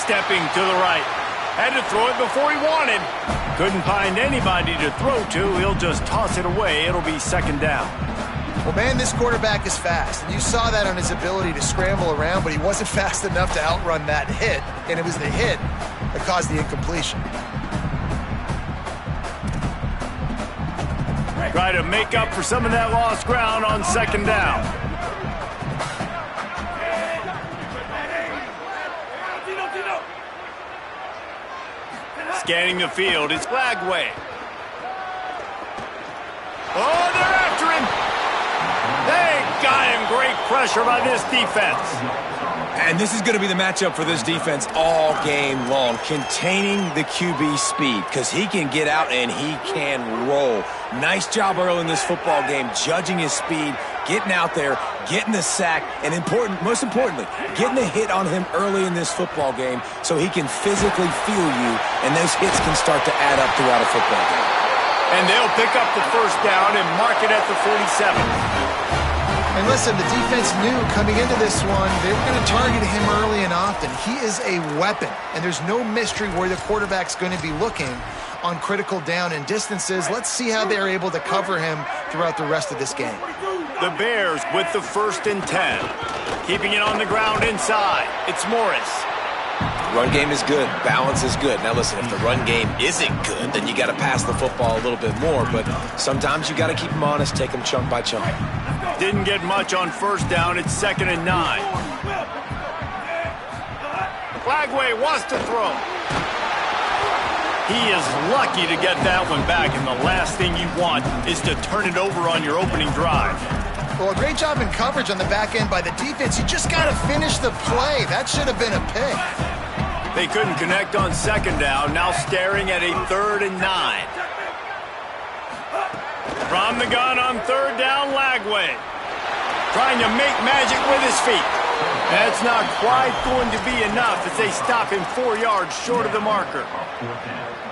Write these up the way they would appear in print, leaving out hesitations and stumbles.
Stepping to the right. Had to throw it before he wanted. Couldn't find anybody to throw to. He'll just toss it away. It'll be second down. Well, man, this quarterback is fast. And you saw that on his ability to scramble around, but he wasn't fast enough to outrun that hit. And it was the hit that caused the incompletion. Try to make up for some of that lost ground on second down. Scanning the field, it's Lagway. Oh, they're after him. They got him. Great pressure by this defense. And this is going to be the matchup for this defense all game long, containing the QB speed, because he can get out and he can roll. Nice job early in this football game, judging his speed, getting out there, getting the sack, and most importantly, getting a hit on him early in this football game so he can physically feel you, and those hits can start to add up throughout a football game. And they'll pick up the first down and mark it at the 47. And listen, the defense knew coming into this one, they were going to target him early and often. He is a weapon, and there's no mystery where the quarterback's going to be looking on critical down and distances. Let's see how they're able to cover him throughout the rest of this game. The Bears with the 1st and 10. Keeping it on the ground inside. It's Morris. Run game is good. Balance is good. Now listen, if the run game isn't good, then you got to pass the football a little bit more. But sometimes you got to keep them honest, take them chunk by chunk. Didn't get much on first down. It's 2nd and 9. Lagway wants to throw. He is lucky to get that one back, and the last thing you want is to turn it over on your opening drive. Well, a great job in coverage on the back end by the defense. You just got to finish the play. That should have been a pick. They couldn't connect on second down. Now staring at a 3rd and 9. From the gun on 3rd down, Lagway. Trying to make magic with his feet. That's not quite going to be enough as they stop him 4 yards short of the marker.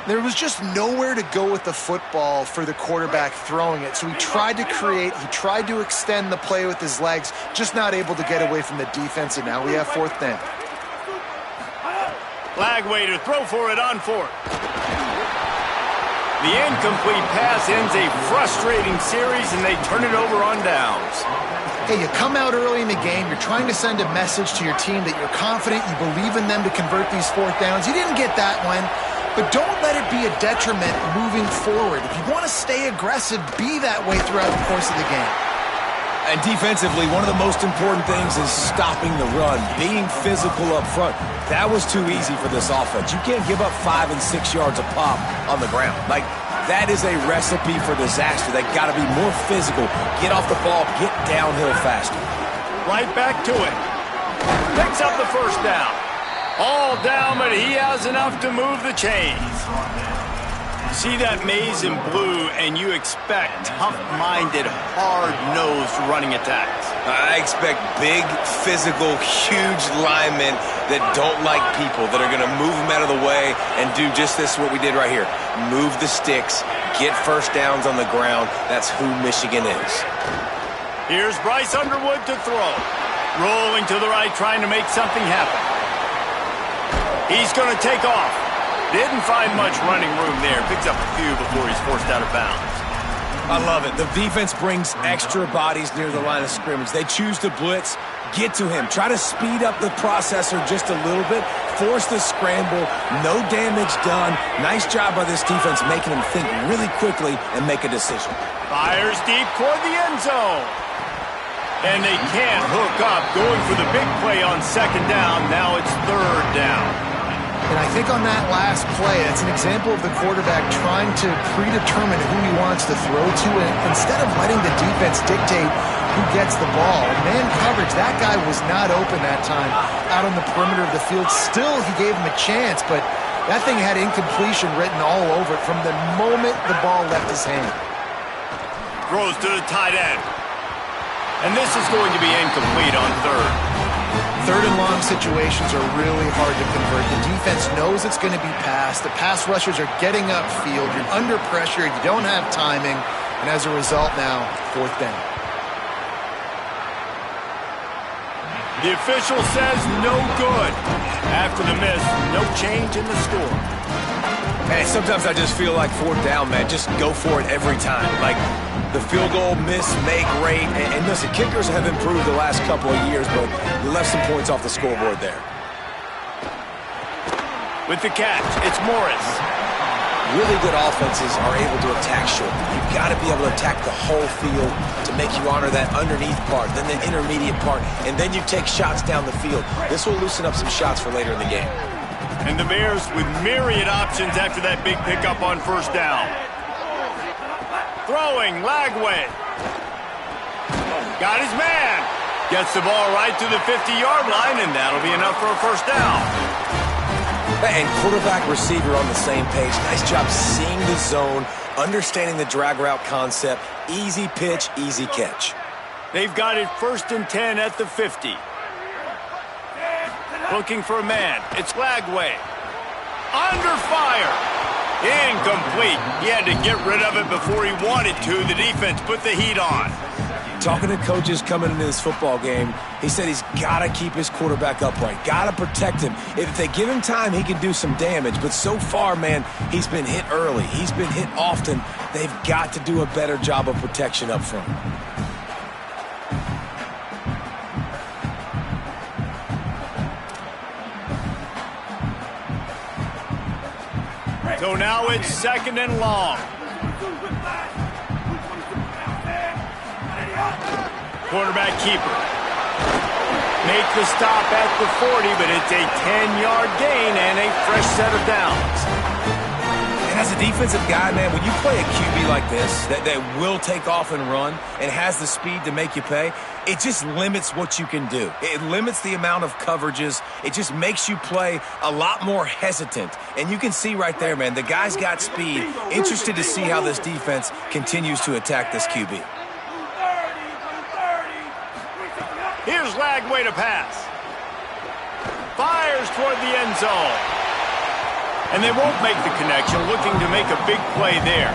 There was just nowhere to go with the football for the quarterback throwing it. So he tried to create, he tried to extend the play with his legs, just not able to get away from the defense, and now we have 4th down. Lagway to throw for it on 4th. The incomplete pass ends a frustrating series, and they turn it over on downs. Hey, you come out early in the game, you're trying to send a message to your team that you're confident, you believe in them to convert these 4th downs. You didn't get that one, but don't let it be a detriment moving forward. If you want to stay aggressive, be that way throughout the course of the game. And defensively, one of the most important things is stopping the run, being physical up front. That was too easy for this offense. You can't give up 5 and 6 yards a pop on the ground. Like, that is a recipe for disaster. They got to be more physical, get off the ball, get downhill faster. Right back to it. Picks up the first down. All down, but he has enough to move the chains. See that maze in blue, and you expect tough-minded, hard-nosed running attacks. I expect big, physical, huge linemen that don't like people, that are going to move them out of the way and do just this, what we did right here. Move the sticks, get first downs on the ground. That's who Michigan is. Here's Bryce Underwood to throw. Rolling to the right, trying to make something happen. He's going to take off. Didn't find much running room there. Picks up a few before he's forced out of bounds. I love it. The defense brings extra bodies near the line of scrimmage. They choose to blitz, get to him, try to speed up the processor just a little bit, force the scramble, no damage done. Nice job by this defense making him think really quickly and make a decision. Fires deep toward the end zone. And they can't hook up, going for the big play on second down. Now it's 3rd down. And I think on that last play, it's an example of the quarterback trying to predetermine who he wants to throw to, and instead of letting the defense dictate who gets the ball. Man coverage, that guy was not open that time out on the perimeter of the field. Still, he gave him a chance, but that thing had incompletion written all over it from the moment the ball left his hand. Throws to the tight end. And this is going to be incomplete on 3rd. 3rd and long situations are really hard to convert. The defense knows it's going to be passed. The pass rushers are getting upfield. You're under pressure. You don't have timing. And as a result now, 4th down. The official says no good After the miss, no change in the score. Hey, sometimes I just feel like fourth down, man. Just go for it every time. Like the field goal, miss, make, rate. And listen, kickers have improved the last couple of years, but you left some points off the scoreboard there. With the catch, it's Morris. Really good offenses are able to attack short. You've got to be able to attack the whole field to make you honor that underneath part, then the intermediate part, and then you take shots down the field. This will loosen up some shots for later in the game. And the Bears with myriad options after that big pickup on first down. Throwing, Lagway. Got his man. Gets the ball right to the 50-yard line, and that'll be enough for a first down. And quarterback, receiver on the same page. Nice job seeing the zone, understanding the drag route concept. Easy pitch, easy catch. They've got it 1st and 10 at the 50. Looking for a man. It's Lagway. Under fire. Incomplete. He had to get rid of it before he wanted to. The defense put the heat on. Talking to coaches coming into this football game, he said he's got to keep his quarterback upright, got to protect him. If they give him time, he can do some damage. But so far, man, he's been hit early. He's been hit often. They've got to do a better job of protection up front. So now it's 2nd and long. Quarterback keeper. Make the stop at the 40, but it's a 10-yard gain and a fresh set of downs. And as a defensive guy, man, when you play a QB like this that will take off and run and has the speed to make you pay, it just limits what you can do. It limits the amount of coverages. It just makes you play a lot more hesitant. And you can see right there, man, the guy's got speed. Interested to see how this defense continues to attack this QB. Here's Lagway to pass. Fires toward the end zone. And they won't make the connection, looking to make a big play there.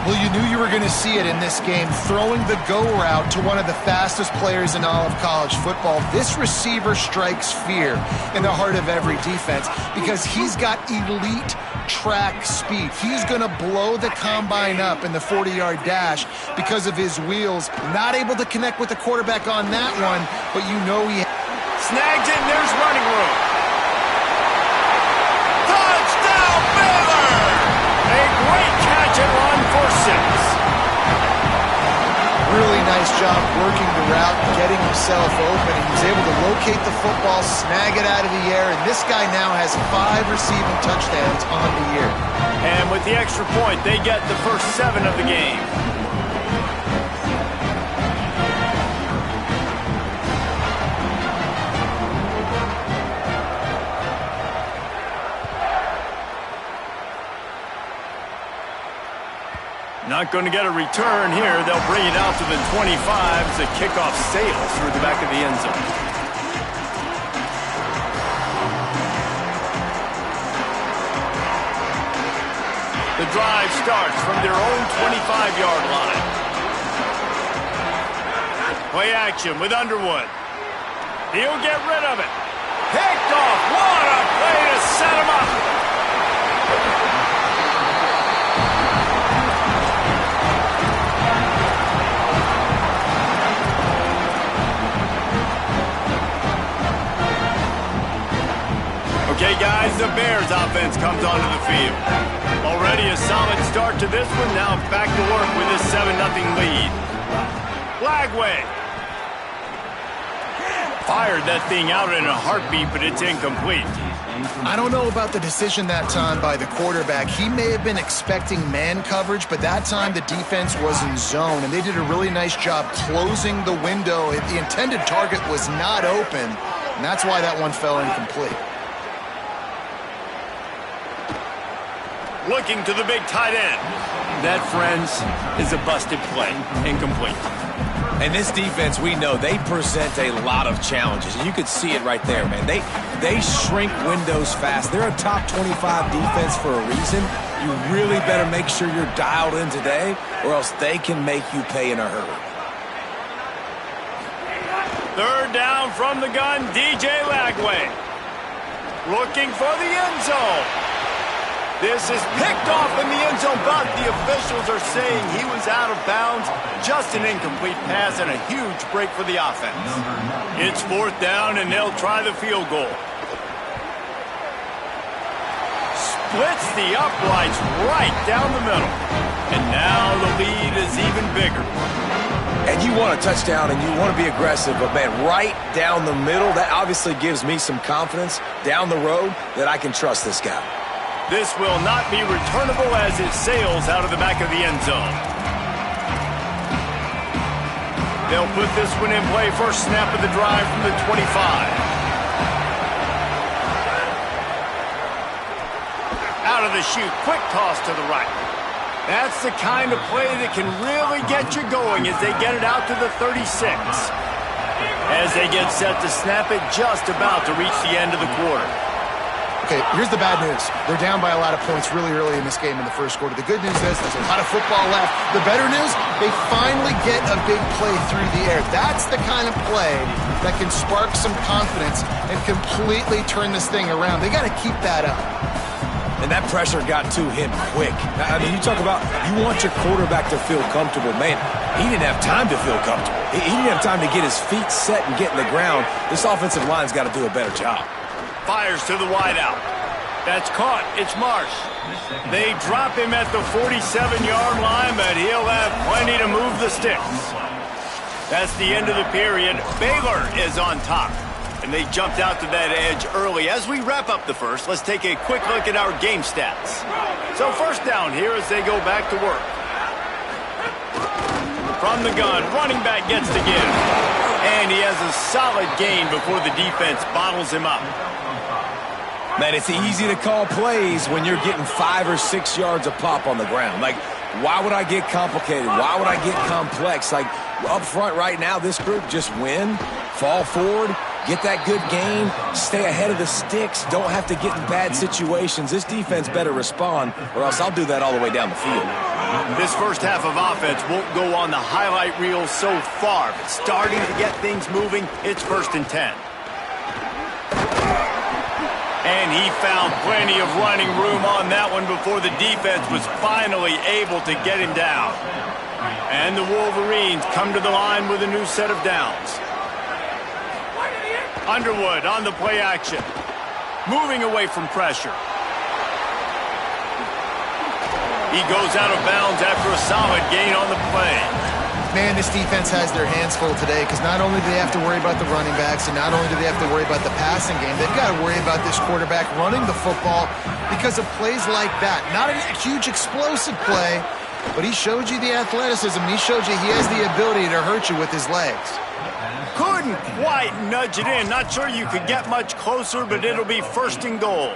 Well, you knew you were going to see it in this game, throwing the go route to one of the fastest players in all of college football. This receiver strikes fear in the heart of every defense because he's got elite track speed. He's going to blow the combine up in the 40-yard dash because of his wheels. Not able to connect with the quarterback on that one, but you know he snags it, and there's running room. Touchdown, Baylor! A great catch and run for 6. Really nice job working the route, getting himself open. He was able to locate the football, snag it out of the air, and this guy now has 5 receiving touchdowns on the year. And with the extra point, they get the first 7 of the game. Not going to get a return here. They'll bring it out to the 25 as the kickoff sails through the back of the end zone. The drive starts from their own 25-yard line. Play action with Underwood. He'll get rid of it. Picked off. What a play to set him up. Okay, guys, the Bears offense comes onto the field. Already a solid start to this one. Now back to work with a 7-0 lead. Lagway. Fired that thing out in a heartbeat, but it's incomplete. I don't know about the decision that time by the quarterback. He may have been expecting man coverage, but that time the defense was in zone, and they did a really nice job closing the window. The intended target was not open, and that's why that one fell incomplete. Looking to the big tight end. That, friends, is a busted play. Incomplete. And this defense, we know, they present a lot of challenges. And you could see it right there, man. They shrink windows fast. They're a top 25 defense for a reason. You really better make sure you're dialed in today, or else they can make you pay in a hurry. 3rd down from the gun, DJ Lagway. looking for the end zone. This is picked off in the end zone, but the officials are saying he was out of bounds. Just an incomplete pass and a huge break for the offense. It's 4th down, and they'll try the field goal. Splits the uprights right down the middle. And now the lead is even bigger. And you want a touchdown and you want to be aggressive, but man, right down the middle, that obviously gives me some confidence down the road that I can trust this guy. This will not be returnable as it sails out of the back of the end zone. They'll put this one in play. First snap of the drive from the 25. Out of the chute, quick toss to the right. That's the kind of play that can really get you going as they get it out to the 36. As they get set to snap it, just about to reach the end of the quarter. Okay, here's the bad news. They're down by a lot of points really early in this game in the first quarter. The good news is there's a lot of football left. The better news, they finally get a big play through the air. That's the kind of play that can spark some confidence and completely turn this thing around. They got to keep that up. And that pressure got to him quick. I mean, you talk about you want your quarterback to feel comfortable. Man, he didn't have time to feel comfortable. He didn't have time to get his feet set and get in the ground. This offensive line's got to do a better job. Fires to the wideout. That's caught. It's Marsh. They drop him at the 47-yard line, but he'll have plenty to move the sticks. That's the end of the period. Baylor is on top, and they jumped out to that edge early. As we wrap up the first, let's take a quick look at our game stats. So first down here as they go back to work. From the gun, running back gets the give. And he has a solid gain before the defense bottles him up. Man, it's easy to call plays when you're getting 5 or 6 yards a pop on the ground. Like, why would I get complicated? Why would I get complex? Like, up front right now, this group just win, fall forward, get that good gain, stay ahead of the sticks, don't have to get in bad situations. This defense better respond, or else I'll do that all the way down the field. This first half of offense won't go on the highlight reel so far, but starting to get things moving, it's 1st and 10. And he found plenty of running room on that one before the defense was finally able to get him down. And the Wolverines come to the line with a new set of downs. Underwood on the play action. Moving away from pressure. He goes out of bounds after a solid gain on the play. Man, this defense has their hands full today because not only do they have to worry about the running backs and not only do they have to worry about the passing game, they've got to worry about this quarterback running the football because of plays like that. Not a huge explosive play, but he showed you the athleticism. He showed you he has the ability to hurt you with his legs. Couldn't quite nudge it in. Not sure you could get much closer, but it'll be 1st and goal.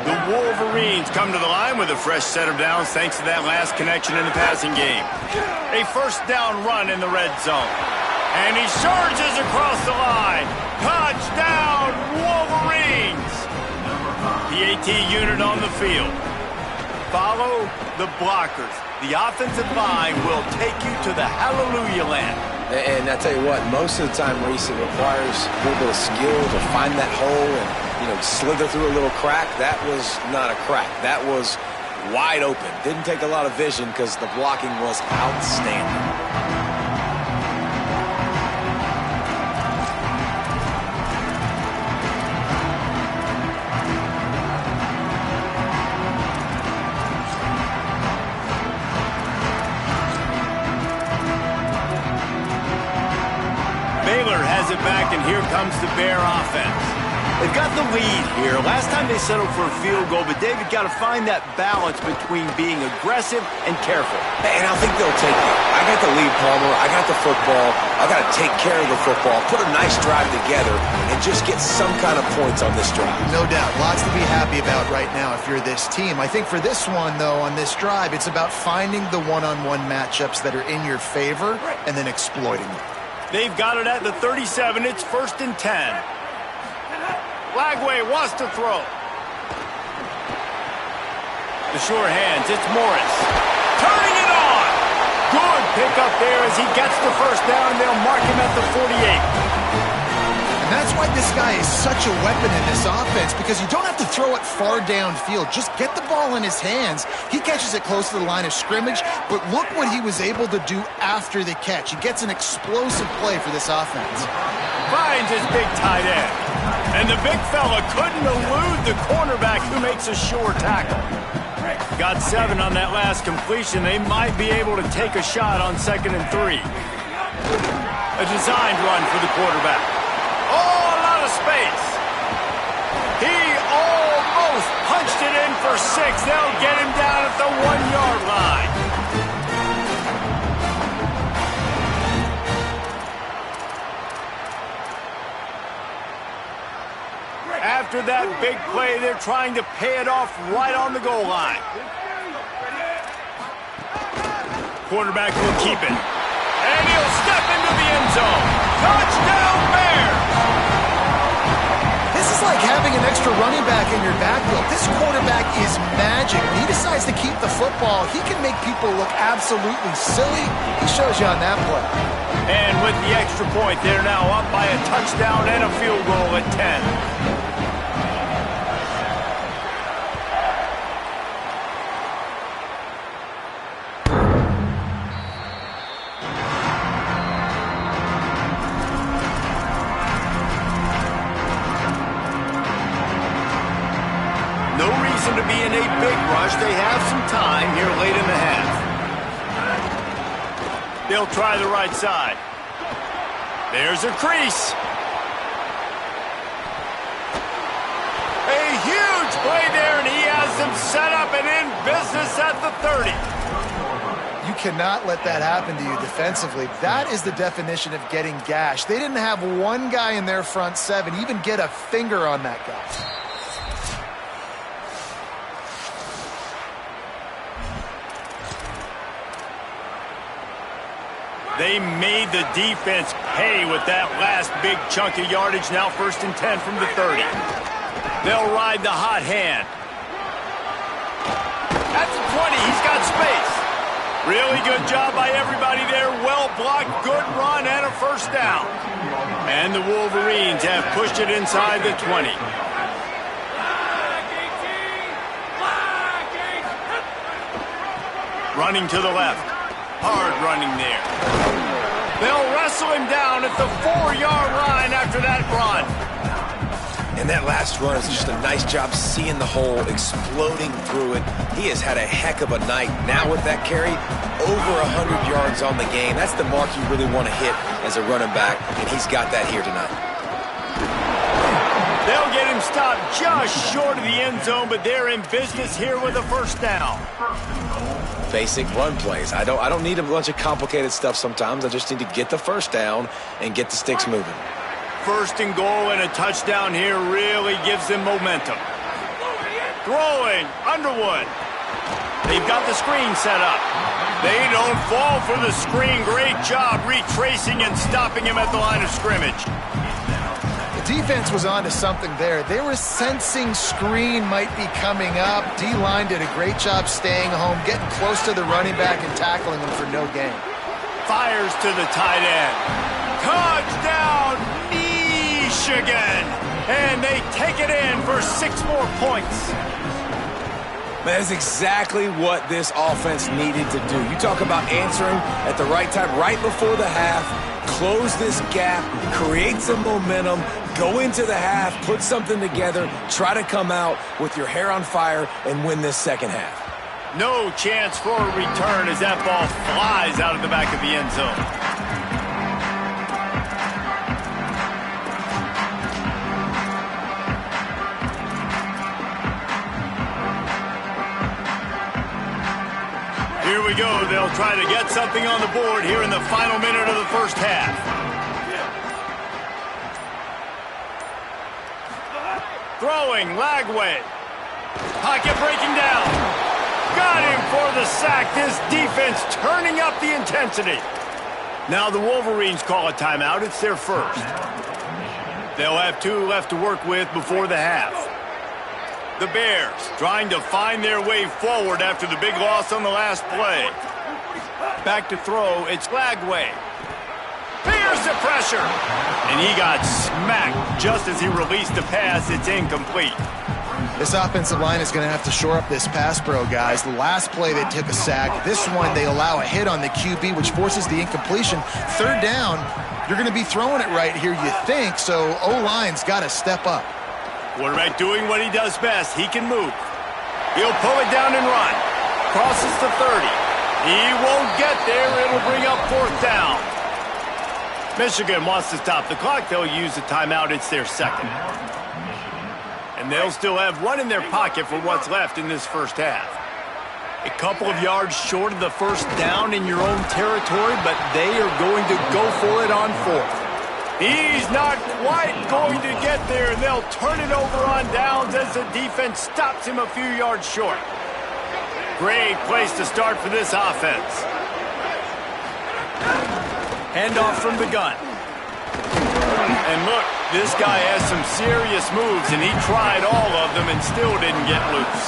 The Wolverines come to the line with a fresh set of downs thanks to that last connection in the passing game. A 1st down run in the red zone. And he surges across the line. Touchdown, Wolverines! PAT unit on the field. Follow the blockers. The offensive line will take you to the hallelujah land. And I tell you what, most of the time, Reese, it requires a little bit of skill to find that hole and, slither through a little crack. That was not a crack. That was wide open. Didn't take a lot of vision because the blocking was outstanding. Has it back, and here comes the Bear offense. They've got the lead here. Last time they settled for a field goal, but David got to find that balance between being aggressive and careful. And I think they'll take it. I got the lead, Palmer. I got the football. I got to take care of the football, put a nice drive together, and just get some kind of points on this drive. No doubt. Lots to be happy about right now if you're this team. I think for this one, though, on this drive, it's about finding the one-on-one matchups that are in your favor and then exploiting them. They've got it at the 37. It's 1st and 10. Lagway wants to throw. The sure hands. It's Morris. Turning it on. Good pickup there as he gets the 1st down, and they'll mark him at the 48. And And that's why this guy is such a weapon in this offense, because you don't have to throw it far downfield. Just get the ball in his hands. He catches it close to the line of scrimmage, but look what he was able to do after the catch. He gets an explosive play for this offense. Finds his big tight end. And the big fella couldn't elude the cornerback who makes a sure tackle. Got 7 on that last completion. They might be able to take a shot on 2nd and 3. A designed run for the quarterback. Oh, a lot of space. He almost punched it in for 6. They'll get him down at the 1-yard line. After that big play, they're trying to pay it off right on the goal line. Quarterback will keep it. And he'll step into the end zone. Touchdown, Bears! This is like having an extra running back in your backfield. This quarterback is magic. When he decides to keep the football, he can make people look absolutely silly. He shows you on that play. And with the extra point, they're now up by a touchdown and a field goal at 10. To be in a big rush. They have some time here late in the half. They'll try the right side. There's a crease. A huge play there, and he has them set up and in business at the 30. You cannot let that happen to you defensively. That is the definition of getting gashed. They didn't have one guy in their front 7 even get a finger on that guy. They made the defense pay with that last big chunk of yardage. Now 1st and 10 from the 30. They'll ride the hot hand. At the 20, he's got space. Really good job by everybody there. Well blocked, good run, and a 1st down. And the Wolverines have pushed it inside the 20. Running to the left. Hard running there. They'll wrestle him down at the 4-yard line after that run. And that last run is just a nice job seeing the hole, exploding through it. He has had a heck of a night. Now with that carry, over 100 yards on the game. That's the mark you really want to hit as a running back, and he's got that here tonight. They'll get him stopped just short of the end zone, but they're in business here with a 1st down. Basic run plays. I don't need a bunch of complicated stuff sometimes. I just need to get the 1st down and get the sticks moving. 1st and goal and a touchdown here really gives them momentum. Throwing, Underwood. They've got the screen set up. They don't fall for the screen. Great job retracing and stopping him at the line of scrimmage. The defense was on to something there. They were sensing screen might be coming up. D-line did a great job staying home, getting close to the running back and tackling him for no gain. Fires to the tight end. Touchdown, Michigan! And they take it in for 6 more points. That is exactly what this offense needed to do. You talk about answering at the right time, right before the half, close this gap, create some momentum, go into the half, put something together, try to come out with your hair on fire and win this 2nd half. No chance for a return as that ball flies out of the back of the end zone. Here we go. They'll try to get something on the board here in the final minute of the 1st half. Throwing, Lagway. Pocket breaking down. Got him for the sack. This defense turning up the intensity. Now the Wolverines call a timeout. It's their 1st. They'll have 2 left to work with before the half. The Bears trying to find their way forward after the big loss on the last play. Back to throw, it's Lagway. Fires throws the pressure. And he got smacked just as he released the pass. It's incomplete. This offensive line is going to have to shore up this pass pro, guys. The last play they took a sack. This one they allow a hit on the QB, which forces the incompletion. Third down, you're going to be throwing it right here, you think, so O-line's got to step up. Quarterback doing what he does best. He can move. He'll pull it down and run. Crosses the 30. He won't get there. It'll bring up fourth down. Michigan wants to stop the clock. They'll use the timeout. It's their second. And they'll still have one in their pocket for what's left in this first half. A couple of yards short of the first down in your own territory, but they are going to go for it on fourth. He's not quite going to get there, and they'll turn it over on downs as the defense stops him a few yards short. Great place to start for this offense. Handoff from the gun. And look, this guy has some serious moves, and he tried all of them and still didn't get loose.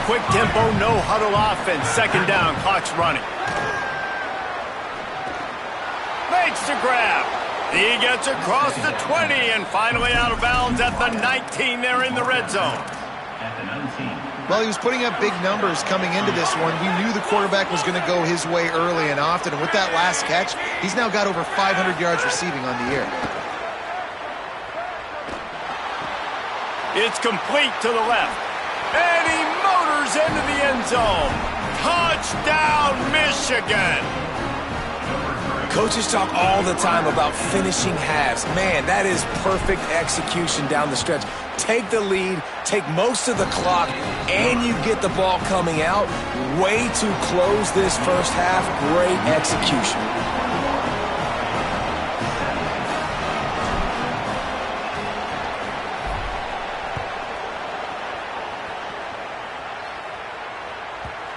Quick tempo, no huddle offense. Second down, clock's running. Makes the grab. He gets across the 20 and finally out of bounds at the 19. They're in the red zone. Well, he was putting up big numbers coming into this one. We knew the quarterback was going to go his way early and often. And with that last catch, he's now got over 500 yards receiving on the year. It's complete to the left. And he motors into the end zone. Touchdown, Michigan! Coaches talk all the time about finishing halves. Man, that is perfect execution down the stretch. Take the lead, take most of the clock, and you get the ball coming out. Way to close this first half. Great execution.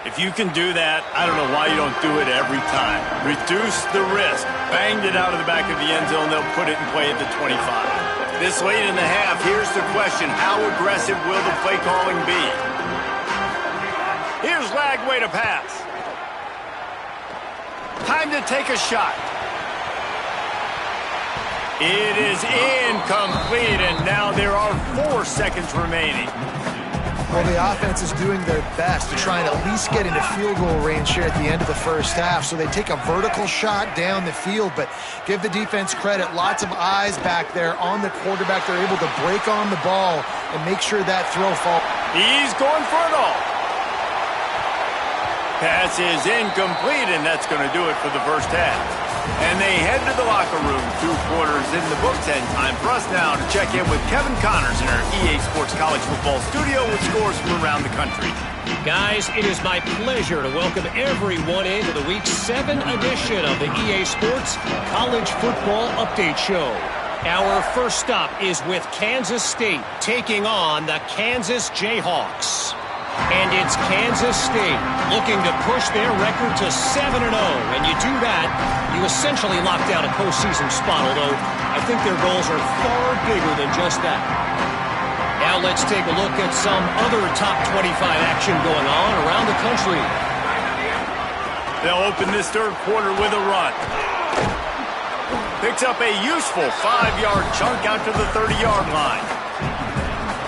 If you can do that, I don't know why you don't do it every time. Reduce the risk. Banged it out of the back of the end zone. They'll put it in play at the 25. This late in the half, here's the question. How aggressive will the play calling be? Here's Lagway to pass. Time to take a shot. It is incomplete, and now there are 4 seconds remaining. Well, the offense is doing their best to try and at least get into field goal range here at the end of the first half. So they take a vertical shot down the field, but give the defense credit. Lots of eyes back there on the quarterback. They're able to break on the ball and make sure that throw falls. He's going for it all. Pass is incomplete, and that's going to do it for the first half. And they head to the locker room. 2 quarters in the books, and time for us now to check in with Kevin Connors in our EA Sports College Football Studio with scores from around the country. Guys, it is my pleasure to welcome everyone into the Week 7 edition of the EA Sports College Football Update Show. Our first stop is with Kansas State taking on the Kansas Jayhawks. And it's Kansas State looking to push their record to 7-0. And you do that, you essentially lock down a postseason spot, although I think their goals are far bigger than just that. Now let's take a look at some other top 25 action going on around the country. They'll open this third quarter with a run. Picks up a useful 5-yard chunk out to the 30-yard line.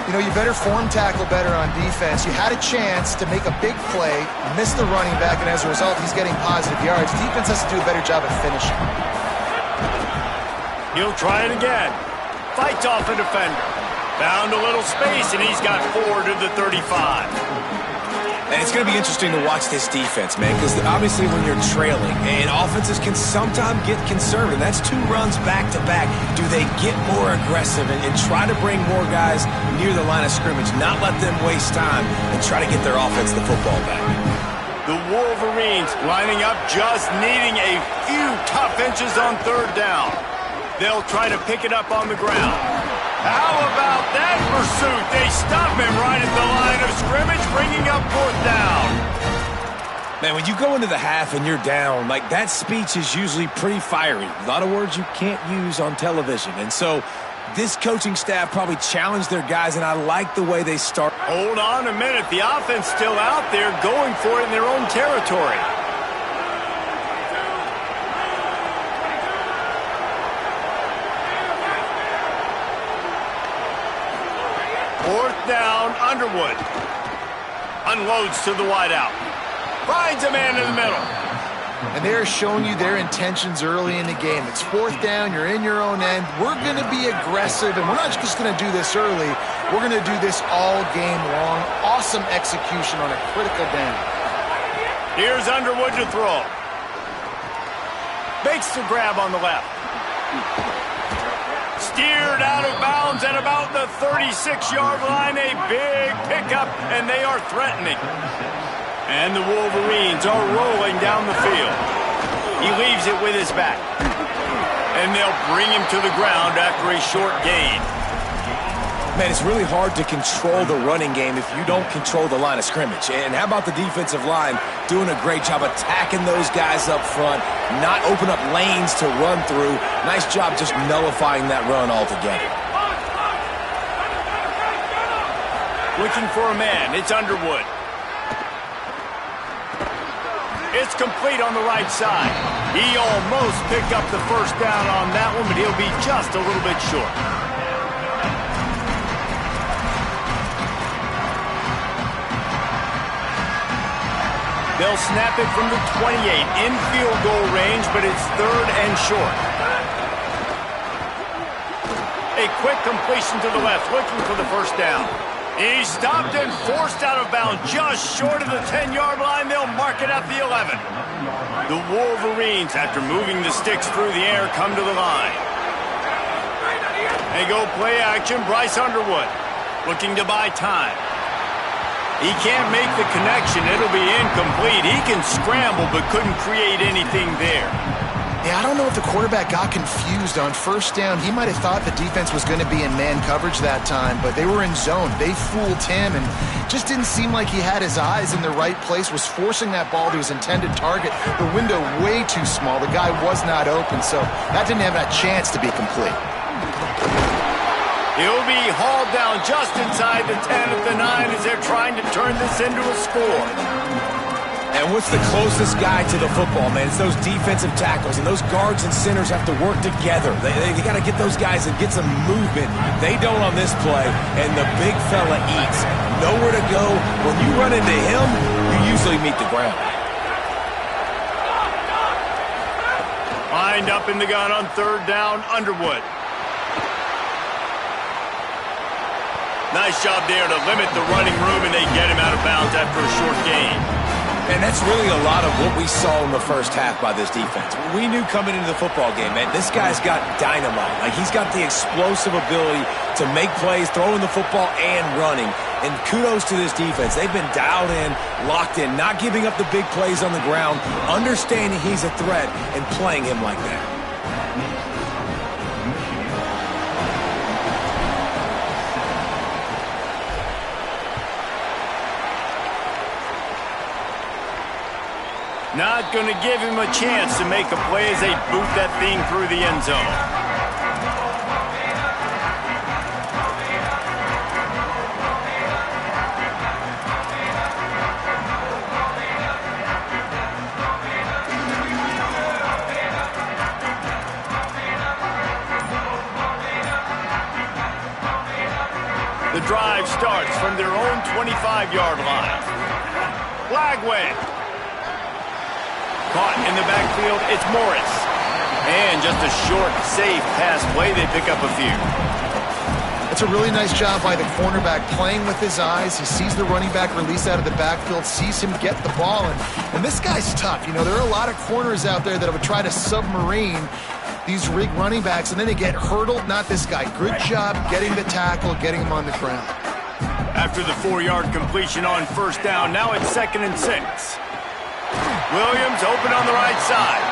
You know, you better form tackle better on defense. You had a chance to make a big play, missed the running back, and as a result, he's getting positive yards. Defense has to do a better job of finishing. He'll try it again. Fights off a defender. Found a little space, and he's got 4 to the 35. And it's going to be interesting to watch this defense, man, because obviously when you're trailing, and offenses can sometimes get conservative. That's 2 runs back-to-back. Do they get more aggressive and try to bring more guys near the line of scrimmage, not let them waste time, and try to get their offense the football back? The Wolverines lining up, just needing a few tough inches on third down. They'll try to pick it up on the ground. How about that pursuit? They stop him right at the line of scrimmage, bringing up fourth down. Man, when you go into the half and you're down, like that speech is usually pretty fiery. A lot of words you can't use on television. And so this coaching staff probably challenged their guys, and I like the way they start. Hold on a minute. The offense still out there going for it in their own territory. 4th down, Underwood. Unloads to the wideout. Finds a man in the middle. And they're showing you their intentions early in the game. It's 4th down, you're in your own end. We're going to be aggressive, and we're not just going to do this early. We're going to do this all game long. Awesome execution on a critical down. Here's Underwood to throw. Makes the grab on the left. Steered out of bounds at about the 36-yard line. A big pickup, and they are threatening. And the Wolverines are rolling down the field. He leaves it with his back. And they'll bring him to the ground after a short gain. Man, it's really hard to control the running game if you don't control the line of scrimmage. And how about the defensive line doing a great job attacking those guys up front, not open up lanes to run through. Nice job just nullifying that run altogether. Looking for a man. It's Underwood. It's complete on the right side. He almost picked up the 1st down on that one, but he'll be just a little bit short. They'll snap it from the 28 in field goal range, but it's 3rd and short. A quick completion to the left, looking for the 1st down. He's stopped and forced out of bounds just short of the 10-yard line. They'll mark it at the 11. The Wolverines, after moving the sticks through the air, come to the line. They go play action. Bryce Underwood looking to buy time. He can't make the connection. It'll be incomplete. He can scramble but couldn't create anything there. Yeah, I don't know if the quarterback got confused on 1st down. He might have thought the defense was going to be in man coverage that time, but they were in zone. They fooled him and just didn't seem like he had his eyes in the right place, was forcing that ball to his intended target. The window way too small. The guy was not open, so that didn't have a chance to be complete. He'll be hauled down just inside the 10 at the 9 as they're trying to turn this into a score. And what's the closest guy to the football, man? It's those defensive tackles, and those guards and centers have to work together. They got to get those guys and get some movement. They don't on this play, and the big fella eats. Nowhere to go. When you run into him, you usually meet the ground. Lined up in the gun on 3rd down, Underwood. Nice job there to limit the running room, and they get him out of bounds after a short gain. And that's really a lot of what we saw in the 1st half by this defense. We knew coming into the football game, man, this guy's got dynamite. Like, he's got the explosive ability to make plays, throwing the football and running. And kudos to this defense. They've been dialed in, locked in, not giving up the big plays on the ground, understanding he's a threat, and playing him like that. Not going to give him a chance to make a play as they boot that thing through the end zone. The drive starts from their own 25-yard line. Lagway. Caught in the backfield, it's Morris. And just a short, safe pass play, they pick up a few. It's a really nice job by the cornerback playing with his eyes. He sees the running back release out of the backfield, sees him get the ball, and this guy's tough. You know, there are a lot of corners out there that would try to submarine these rig running backs, and then they get hurdled. Not this guy. Good job getting the tackle, getting him on the ground. After the 4-yard completion on 1st down, now it's 2nd and 6. Williams open on the right side.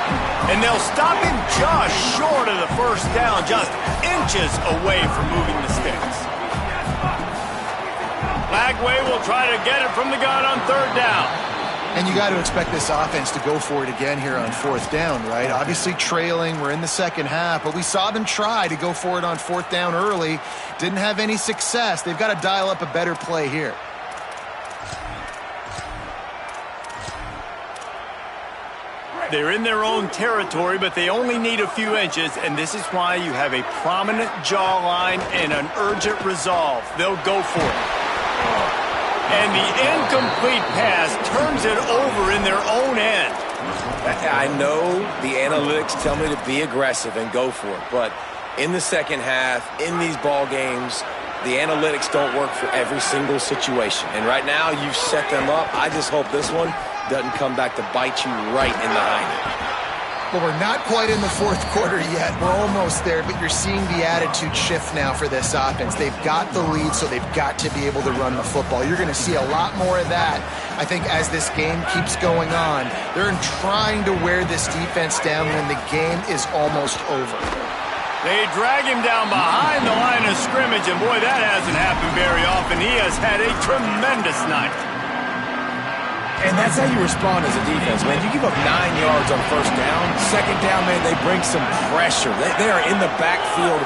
And they'll stop him just short of the 1st down, just inches away from moving the sticks. Lagway will try to get it from the gun on 3rd down. And you got to expect this offense to go for it again here on 4th down, right? Obviously trailing, we're in the 2nd half, but we saw them try to go for it on 4th down early. Didn't have any success. They've got to dial up a better play here. They're in their own territory, but they only need a few inches, and this is why you have a prominent jawline and an urgent resolve. They'll go for it. And the incomplete pass turns it over in their own end. I know the analytics tell me to be aggressive and go for it, but in the second half, in these ball games, the analytics don't work for every single situation. And right now, you've set them up. I just hope this one doesn't come back to bite you right in the hind end. Well, we're not quite in the fourth quarter yet. We're almost there, but you're seeing the attitude shift now for this offense. They've got the lead, so they've got to be able to run the football. You're going to see a lot more of that, I think, as this game keeps going on. They're trying to wear this defense down when the game is almost over. They drag him down behind the line of scrimmage, and boy, that hasn't happened very often. He has had a tremendous night. And that's how you respond as a defense, man. You give up 9 yards on first down. Second down, man, they bring some pressure. They are in the backfield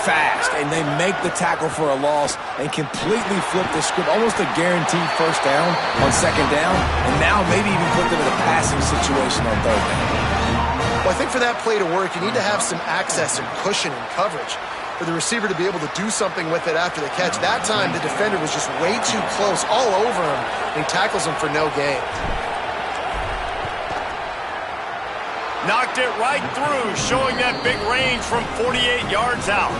fast, and they make the tackle for a loss and completely flip the script. Almost a guaranteed first down on second down, and now maybe even put them in a passing situation on third down. Well, I think for that play to work, you need to have some access and cushion and coverage for the receiver to be able to do something with it after the catch. That time, the defender was just way too close, all over him, and he tackles him for no gain. Knocked it right through, showing that big range from 48 yards out.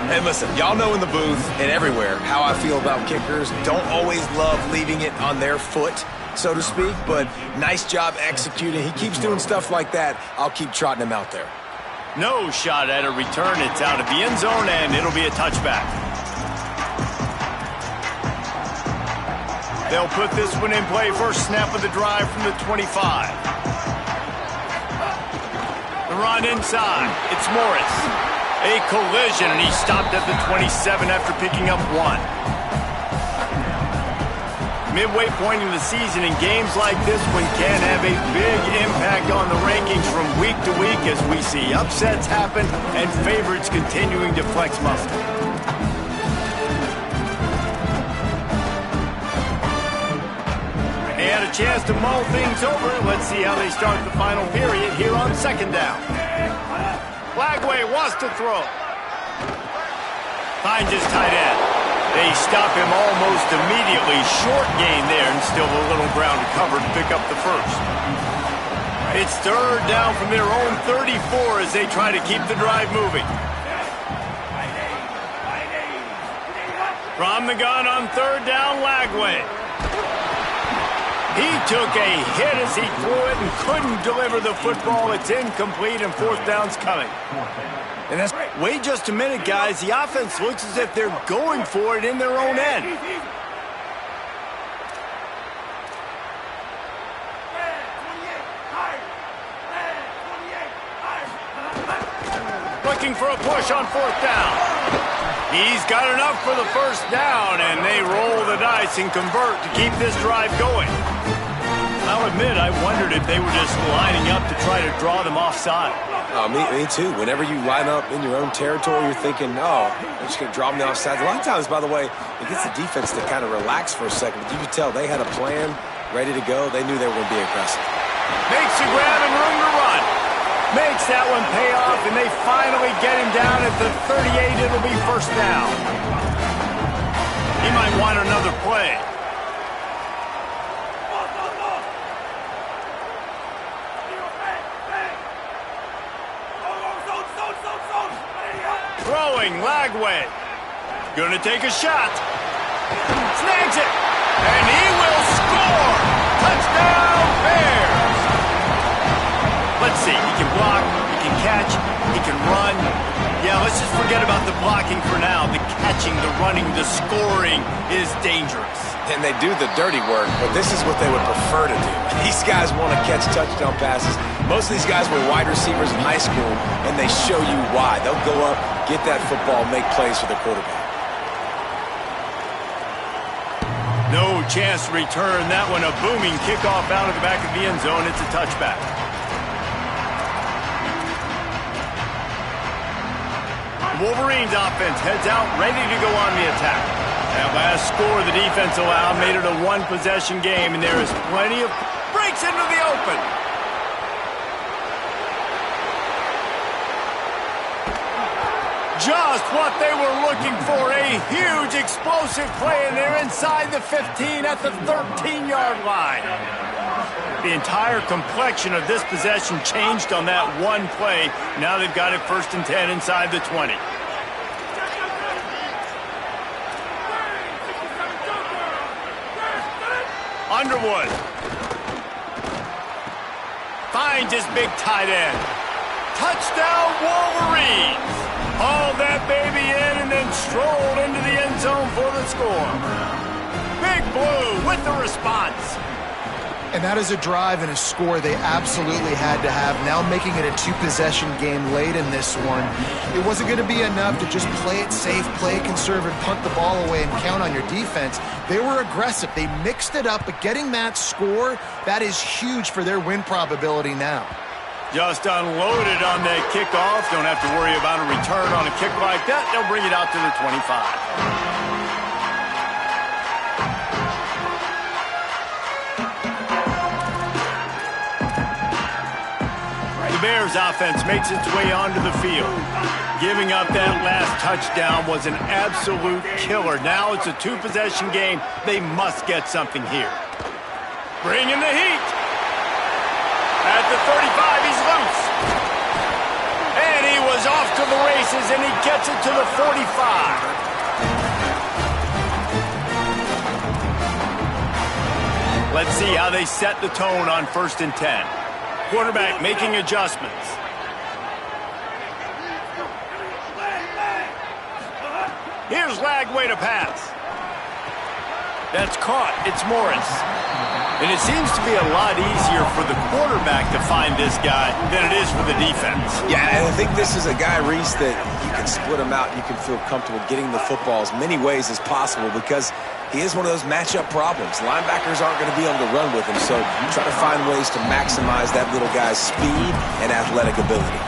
And listen, y'all know in the booth and everywhere how I feel about kickers. Don't always love leaving it on their foot, so to speak, but nice job executing. He keeps doing stuff like that. I'll keep trotting him out there. No shot at a return. It's out of the end zone, and it'll be a touchback. They'll put this one in play. First snap of the drive from the 25. The run inside. It's Morris. A collision, and he stopped at the 27 after picking up 1. Midway point in the season, in games like this one can have a big impact on the rankings from week to week as we see upsets happen and favorites continuing to flex muscle. They had a chance to mull things over. Let's see how they start the final period here on second down. Lagway wants to throw. Finds his tight end. They stop him almost immediately. Short gain there, and still a little ground to cover to pick up the first. It's third down from their own 34 as they try to keep the drive moving. From the gun on third down, Lagway. He took a hit as he threw it and couldn't deliver the football. It's incomplete, and fourth down's coming. And that's, wait just a minute, guys. The offense looks as if they're going for it in their own end. Looking for a push on fourth down. He's got enough for the first down, and they roll the dice and convert to keep this drive going. I'll admit, I wondered if they were just lining up to try to draw them offside. Me too. Whenever you line up in your own territory, you're thinking, oh, they're just going to draw them offside. A lot of times, by the way, it gets the defense to kind of relax for a second. But you could tell they had a plan ready to go. They knew they were going to be aggressive. Makes a grab and room to run. Makes that one pay off, and they finally get him down at the 38. It'll be first down. He might want another play. Throwing, Lagway. Gonna take a shot. Snags it. And he will score. Touchdown, Bears. Let's see. He can block. He can catch. He can run. Yeah, let's just forget about the blocking for now. The catching, the running, the scoring is dangerous. And they do the dirty work, but this is what they would prefer to do. These guys want to catch touchdown passes. Most of these guys were wide receivers in high school, and they show you why. They'll go up, get that football, make plays for the quarterback. No chance to return that one. A booming kickoff out of the back of the end zone. It's a touchback. Wolverines offense heads out, ready to go on the attack. That last score the defense allowed made it a one-possession game, and there is plenty of breaks into the open. Just what they were looking for, a huge explosive play, and they're inside the 15 at the 13-yard line. The entire complexion of this possession changed on that one play. Now they've got it 1st and 10 inside the 20. Underwood finds his big tight end. Touchdown, Wolverines! Hauled that baby in and then strolled into the end zone for the score. Big Blue with the response. And that is a drive and a score they absolutely had to have. Now making it a 2-possession game late in this one. It wasn't going to be enough to just play it safe, play it conservative, punt the ball away, and count on your defense. They were aggressive. They mixed it up, but getting that score, that is huge for their win probability now. Just unloaded on that kickoff. Don't have to worry about a return on a kick like that. They'll bring it out to the 25. The Bears offense makes its way onto the field. Giving up that last touchdown was an absolute killer. Now it's a 2-possession game. They must get something here. Bringing the heat. At the 35, he's loose. And he was off to the races, and he gets it to the 45. Let's see how they set the tone on 1st and 10. Quarterback making adjustments. Here's Lagway to pass. That's caught. It's Morris. And it seems to be a lot easier for the quarterback to find this guy than it is for the defense. Yeah, and I think this is a guy, Reese, that you can split him out. You can feel comfortable getting the football as many ways as possible because he is one of those matchup problems. Linebackers aren't going to be able to run with him, so try to find ways to maximize that little guy's speed and athletic ability.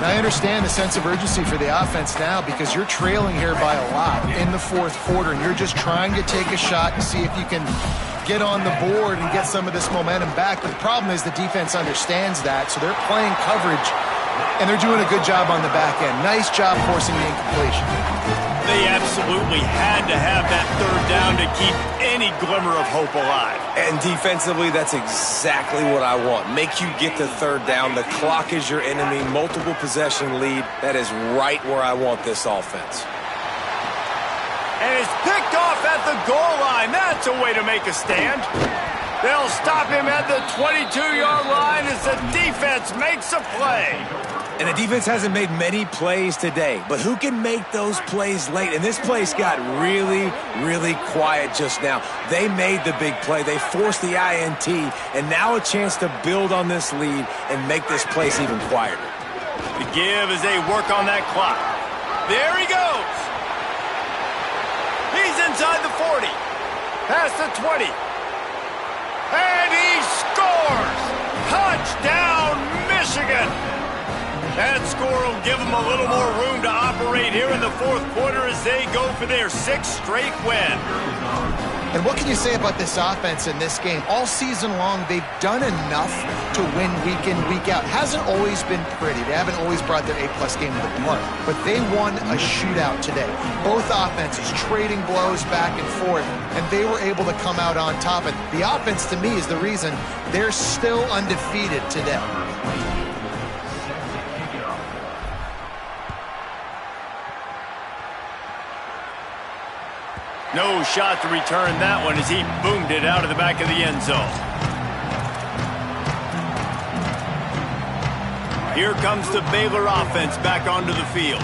Now, I understand the sense of urgency for the offense now because you're trailing here by a lot in the 4th quarter, and you're just trying to take a shot and see if you can get on the board and get some of this momentum back. But the problem is the defense understands that, so they're playing coverage, and they're doing a good job on the back end. Nice job forcing the incompletion. They absolutely had to have that 3rd down to keep any glimmer of hope alive. And defensively, that's exactly what I want. Make you get the 3rd down. The clock is your enemy. Multiple possession lead. That is right where I want this offense. And it's picked off at the goal line. That's a way to make a stand. They'll stop him at the 22-yard line as the defense makes a play. And the defense hasn't made many plays today, but who can make those plays late? And this place got really, really quiet just now. They made the big play. They forced the INT, and now a chance to build on this lead and make this place even quieter. The give as they work on that clock. There he goes. He's inside the 40. Past the 20. And he scores! Touchdown, Michigan! That score will give them a little more room to operate here in the 4th quarter as they go for their 6th straight win. And what can you say about this offense in this game? All season long, they've done enough to win week in, week out. Hasn't always been pretty. They haven't always brought their A-plus game to the park. But they won a shootout today. Both offenses trading blows back and forth, and they were able to come out on top. And the offense, to me, is the reason they're still undefeated today. No shot to return that one as he boomed it out of the back of the end zone. Here comes the Baylor offense back onto the field.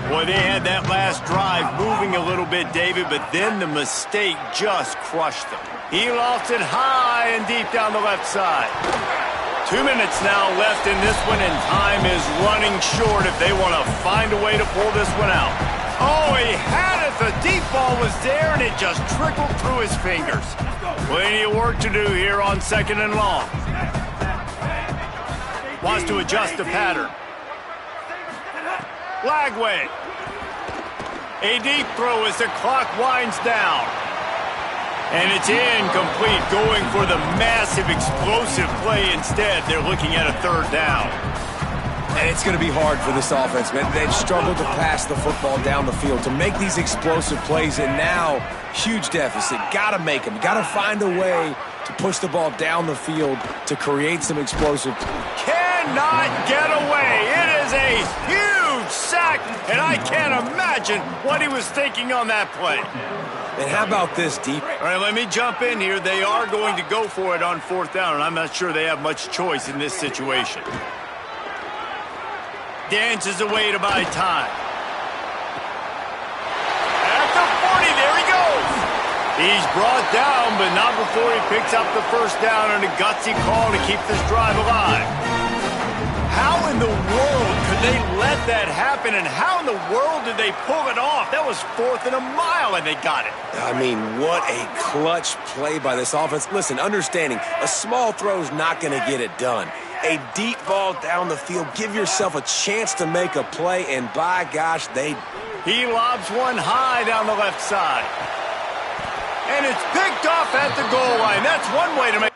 Boy, they had that last drive moving a little bit, David, but then the mistake just crushed them. He lost it high and deep down the left side. 2 minutes now left in this one, and time is running short if they want to find a way to pull this one out. Oh, he had it. The deep ball was there, and it just trickled through his fingers. Plenty of work to do here on 2nd and long. Wants to adjust the pattern. Lagway. A deep throw as the clock winds down. And it's incomplete, going for the massive explosive play instead. They're looking at a 3rd down. And it's going to be hard for this offense, man. They've struggled to pass the football down the field, to make these explosive plays, and now, huge deficit. Got to make them. Got to find a way to push the ball down the field to create some explosive. Cannot get away. It is a huge sack, and I can't imagine what he was thinking on that play. And how about this deep? All right, let me jump in here. They are going to go for it on 4th down, and I'm not sure they have much choice in this situation. Dances away to buy time. At the 40, there he goes. He's brought down, but not before he picks up the 1st down on a gutsy call to keep this drive alive. How in the world could they let that happen, and how in the world did they pull it off? That was 4th and a mile, and they got it. I mean, what a clutch play by this offense. Listen, understanding, a small throw's not going to get it done. A deep ball down the field, give yourself a chance to make a play, and by gosh, He lobs one high down the left side. And it's picked off at the goal line. That's one way to make...